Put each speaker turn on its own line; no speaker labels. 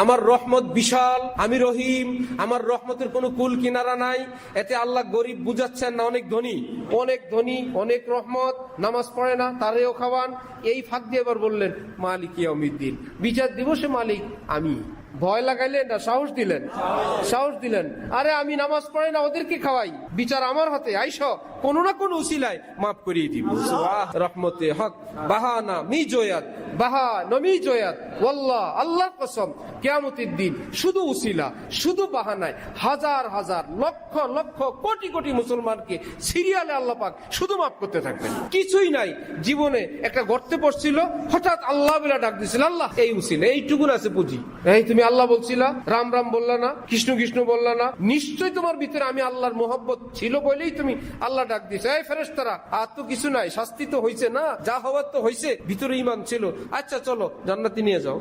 আমার রহমত বিশাল, আমি রহিম, আমার রহমতের কোনো কুল কিনারা নাই। এতে আল্লাহ গরিব বুঝাচ্ছেন না অনেক ধনী, অনেক ধনী, অনেক রহমত, নামাজ পড়ে না তারেও খাওয়ান। এই ফাঁক দিয়ে এবার বললেন মালিক ইয়াউমিদ্দিন, বিচার দিবসে মালিক আমি। ভয় লাগাইলেন না সাহস দিলেন? সাহস দিলেন। আরে আমি নামাজ পড়ে না ওদেরকে খাওয়াই, বিচার আমার হাতে, আইস কোনো না কোনো উসিলায় মাফ করিয়ে দিব। রহমতে হক বাহানা মি জয়াত, বাহা নমি জয়াত ওয়াল্লাহ, আল্লাহর কসম কিয়ামতের দিন শুধু উসিলা, শুধু বাহানায় হাজার হাজার লক্ষ লক্ষ কোটি কোটি মুসলমানকে সিরিয়ালে আল্লাহ পাক শুধু মাফ করতে থাকবেন। কিছুই নাই জীবনে, একটা গর্তে পড়ছিল, হঠাৎ আল্লাহ বলে ডাক দিছিল, আল্লাহ এই উসিলা, এইটুকুন আছে পুঁজি। এই তুমি আল্লাহ বলছিলা, রাম রাম বললা না, কৃষ্ণ কৃষ্ণ বললা না, নিশ্চয় তোমার ভিতরে আমি আল্লাহর মোহাব্বত ছিল বলেই তুমি আল্লাহ ডাক দিয়েছে। এই ফেরেশতারা, আর তো কিছু নাই, শাস্তি তো হয়েছে না, যা হওয়ার তো হয়েছে, ভিতরে ঈমান ছিল, আচ্ছা চলো জান্নাতে নিয়ে যাও।